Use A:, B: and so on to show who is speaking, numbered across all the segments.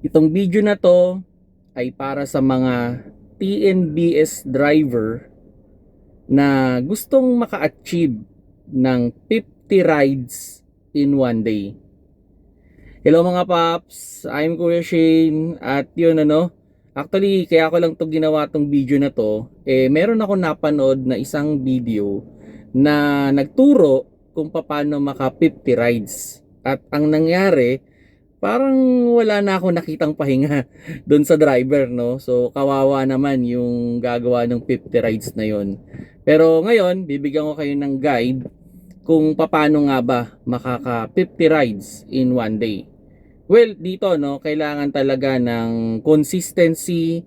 A: Itong video na to ay para sa mga TNBS driver na gustong maka-achieve ng 50 rides in one day. Hello mga paps, I'm Kuya Shane at yun actually kaya ko lang to ginawa tong video na to, meron ako napanood na isang video na nagturo kung paano maka 50 rides. At ang nangyari, parang wala na ako nakitang pahinga doon sa driver, no? So kawawa naman yung gagawa ng 50 rides na yon. Pero ngayon, bibigyan ko kayo ng guide kung paano nga ba makaka 50 rides in one day. Well, dito kailangan talaga ng consistency,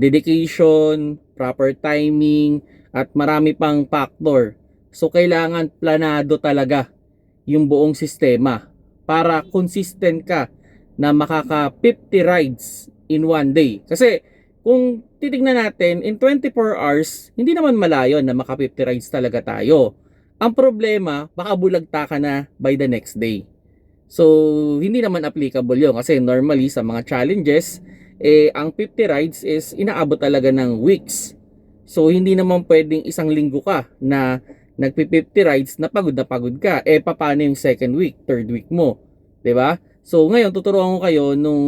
A: dedication, proper timing, at marami pang factor. So kailangan planado talaga yung buong sistema para consistent ka na makaka 50 rides in one day. Kasi kung titignan natin, in 24 hours, hindi naman malayo na maka 50 rides talaga tayo. Ang problema, baka bulagta ka na by the next day. So, hindi naman applicable yun kasi normally sa mga challenges, ang 50 rides is inaabot talaga ng weeks. So, hindi naman pwedeng isang linggo ka na nagpi-50 rides na pagod ka. Paano yung second week, third week mo? 'Di ba? So, ngayon tuturuan ko kayo nung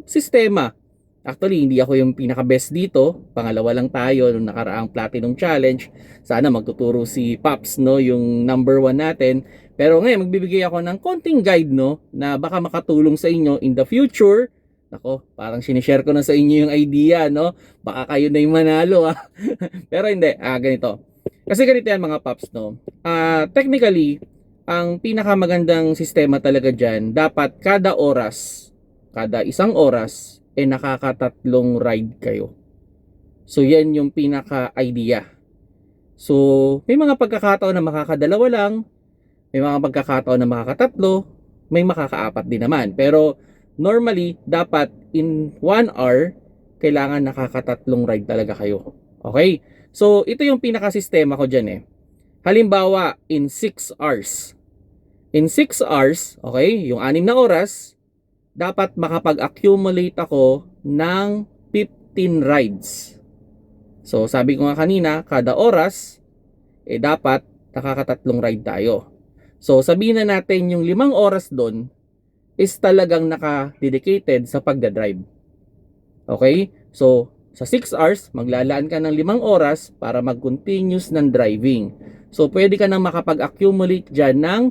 A: sistema. Actually, hindi ako yung pinaka-best dito. Pangalawa lang tayo nung nakaraang Platinum Challenge. Sana magtuturo si Pops, yung number 1 natin. Pero ngayon, magbibigay ako ng konting guide, na baka makatulong sa inyo in the future. Nako, parang sinishare ko na sa inyo yung idea, Baka kayo na yung manalo, Pero hindi, ganito. Kasi ganito yan mga Pops, technically, ang pinakamagandang sistema talaga dyan, dapat kada oras, kada isang oras, nakakatatlong ride kayo. So, yan yung pinaka-idea. So, may mga pagkakataon na makakadalawa lang, may mga pagkakataon na makakatatlo, may makakaapat din naman. Pero, normally, dapat in 1 hour, kailangan nakakatatlong ride talaga kayo. Okay? So, ito yung pinaka-sistema ko dyan Halimbawa, in 6 hours. In 6 hours, okay, yung 6 na oras, dapat makapag-accumulate ako ng 15 rides. So, sabi ko nga kanina, kada oras, dapat nakakatatlong ride tayo. So, sabihin na natin yung 5 oras doon is talagang naka-dedicated sa pagdadrive. Okay? So, sa 6 hours, maglalaan ka ng 5 oras para mag-continuous ng driving. So, pwede ka nang makapag-accumulate dyan ng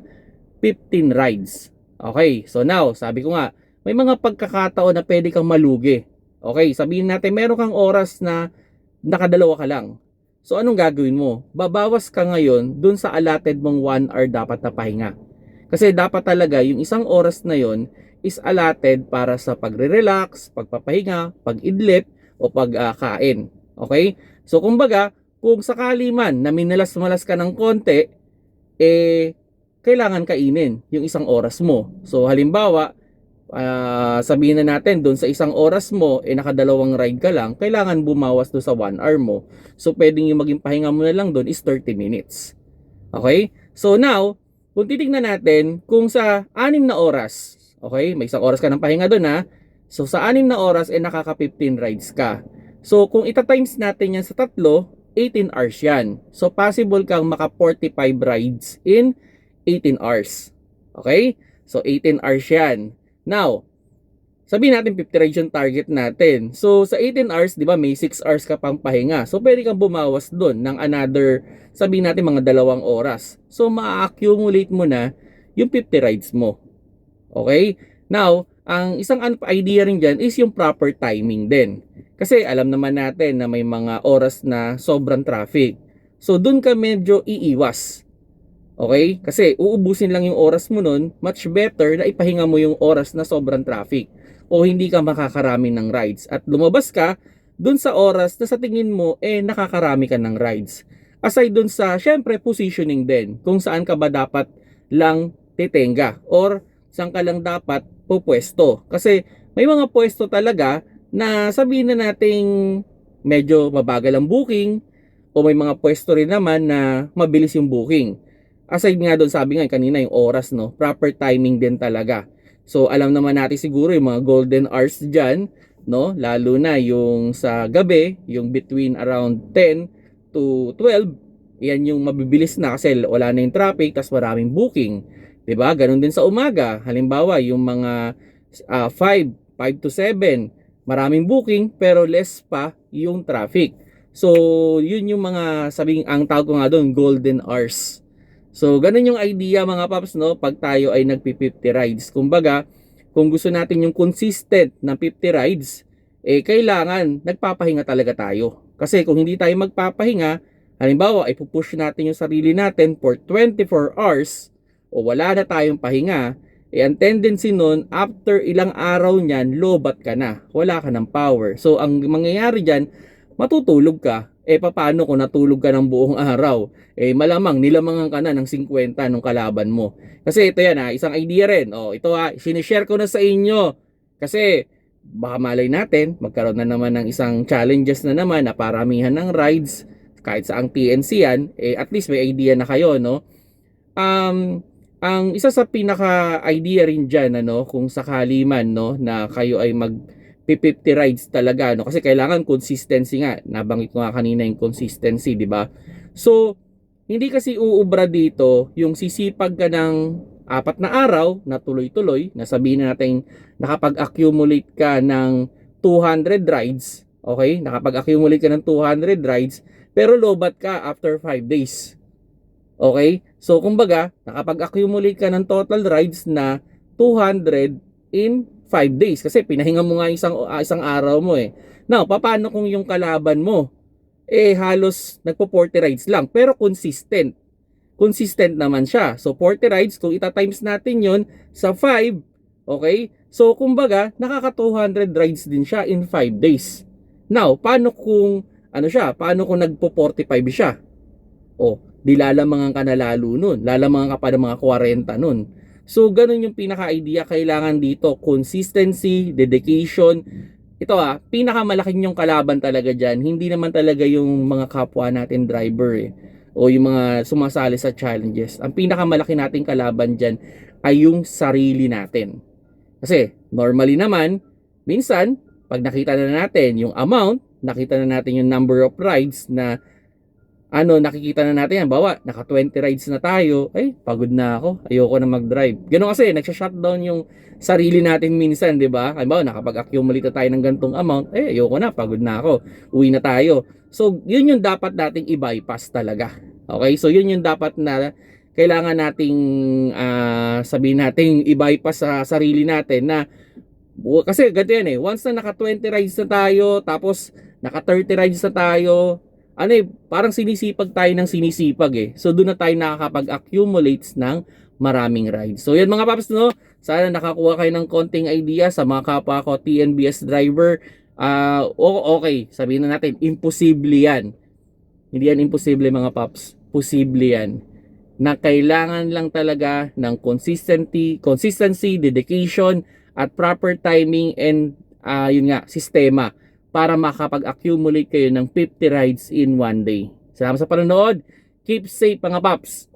A: 15 rides. Okay, so now, sabi ko nga, may mga pagkakataon na pwede kang malugi. Okay, sabihin natin meron kang oras na nakadalawa ka lang. So anong gagawin mo? Babawas ka ngayon dun sa allotted mong 1 hour dapat na pahinga. Kasi dapat talaga yung isang oras na yon is allotted para sa pagre-relax, pagpapahinga, pag-idlip, o pagkain. Okay? So kumbaga, kung sakali man na minalas-malas ka ng konti, kailangan kainin yung isang oras mo. So halimbawa, sabihin na natin doon sa isang oras mo, nakadalawang ride ka lang, kailangan bumawas doon sa 1 hour mo. So pwedeng yung maging pahinga mo na lang doon is 30 minutes. Okay? So now, kung titignan natin, kung sa 6 na oras, okay, may isang oras ka ng pahinga doon So sa 6 na oras, nakaka 15 rides ka. So kung ita-times natin yan sa 3, 18 hours yan. So possible kang maka 45 rides in 18 hours. Okay? So 18 hours yan. Now, sabihin natin 50 rides yung target natin. So sa 18 hours, di ba, may 6 hours ka pang pahinga. So pwede kang bumawas doon ng another, sabihin natin mga 2 oras. So ma-accumulate mo na yung 50 rides mo. Okay? Now, ang isang idea rin dyan is yung proper timing din. Kasi alam naman natin na may mga oras na sobrang traffic. So doon ka medyo iiwas. Okay? Kasi uubusin lang yung oras mo nun, much better na ipahinga mo yung oras na sobrang traffic o hindi ka makakarami ng rides at lumabas ka dun sa oras na sa tingin mo nakakarami ka ng rides. Aside dun sa syempre positioning din, kung saan ka ba dapat lang titenga or saan ka lang dapat pupwesto. Kasi may mga pwesto talaga na sabihin na nating medyo mabagal ang booking o may mga pwesto rin naman na mabilis yung booking. Aside nga doon, sabi nga kanina yung oras, proper timing din talaga. So alam naman natin siguro yung mga golden hours dyan, no? Lalo na yung sa gabi, yung between around 10 to 12, yan yung mabibilis na kasi wala na yung traffic, tas maraming booking. 'Di ba? Ganun din sa umaga. Halimbawa, yung mga 5 to 7, maraming booking pero less pa yung traffic. So, yun yung mga sabing ang tawag ko nga doon, golden hours. So, ganun yung idea mga paps, no? Pag tayo ay nagpi-50 rides. Kumbaga, kung gusto natin yung consistent na 50 rides, kailangan nagpapahinga talaga tayo. Kasi kung hindi tayo magpapahinga, halimbawa, ipupush natin yung sarili natin for 24 hours o wala na tayong pahinga, ang tendency nun, after ilang araw niyan, lobat ka na. Wala ka ng power. So, ang mangyayari dyan, matutulog ka. Paano kung natulog ka ng buong araw? Malamang nilamangan ka na ng 50 ng kalaban mo. Kasi ito yan isang idea rin. Ito sinishare ko na sa inyo. Kasi baka malay natin, magkaroon na naman ng isang challenges na naman na paramihan ng rides, kahit sa ang TNC yan, at least may idea na kayo, no? Ang isa sa pinaka-idea rin dyan, kung sakali man, no, na kayo ay mag-50 rides talaga, no? Kasi kailangan consistency nga. Nabanggit ko nga kanina yung consistency, di ba? So, hindi kasi uubra dito yung sisipag ka ng 4 na araw na tuloy-tuloy, na sabihin natin nakapag-accumulate ka ng 200 rides, okay? Nakapag-accumulate ka ng 200 rides, pero lobat ka after 5 days. Okay? So, kumbaga, nakapag-accumulate ka ng total rides na 200 in 5 days. Kasi pinahinga mo nga isang araw mo Now, paano kung yung kalaban mo, halos nagpo-40 rides lang, pero consistent. Consistent naman siya. So, 40 rides, kung ita-times natin yon sa 5, okay? So, kumbaga, nakaka-200 rides din siya in 5 days. Now, paano kung, paano kung nagpo-45 siya? Di lalamangan ka na lalo nun. Lalamangan ka pa ng mga 40 nun. So, ganun yung pinaka-idea. Kailangan dito, consistency, dedication. Ito pinakamalaking yung kalaban talaga dyan. Hindi naman talaga yung mga kapwa natin driver o yung mga sumasali sa challenges. Ang pinakamalaki nating kalaban dyan ay yung sarili natin. Kasi, normally naman, minsan, pag nakita na natin yung amount, nakita na natin yung number of rides na nakikita na natin yan. Bawa, naka 20 rides na tayo. Pagod na ako. Ayoko na mag-drive. Ganun kasi, nagsha-shutdown yung sarili natin minsan, di ba? Bawa, nakapag-accumulate na tayo ng gantong amount. Ayoko na, pagod na ako. Uwi na tayo. So, yun yung dapat nating i-bypass talaga. Okay? So, yun yung dapat na kailangan nating sabihin natin i-bypass sa sarili natin na kasi ganito yan once na naka 20 rides na tayo, tapos naka 30 rides na tayo, parang sinisipag tayo ng sinisipag So doon na tayo nakakapag-accumulates ng maraming rides. So yan mga paps, no? Sana nakakuha kayo ng konting idea sa mga kapwa ko TNBS driver. Okay, sabihin na natin, imposible yan. Hindi yan imposible mga paps. Posible yan. Na kailangan lang talaga ng consistency, dedication, at proper timing and yun nga, sistema para makapag-accumulate kayo ng 50 rides in one day. Salamat sa panonood. Keep safe mga paps.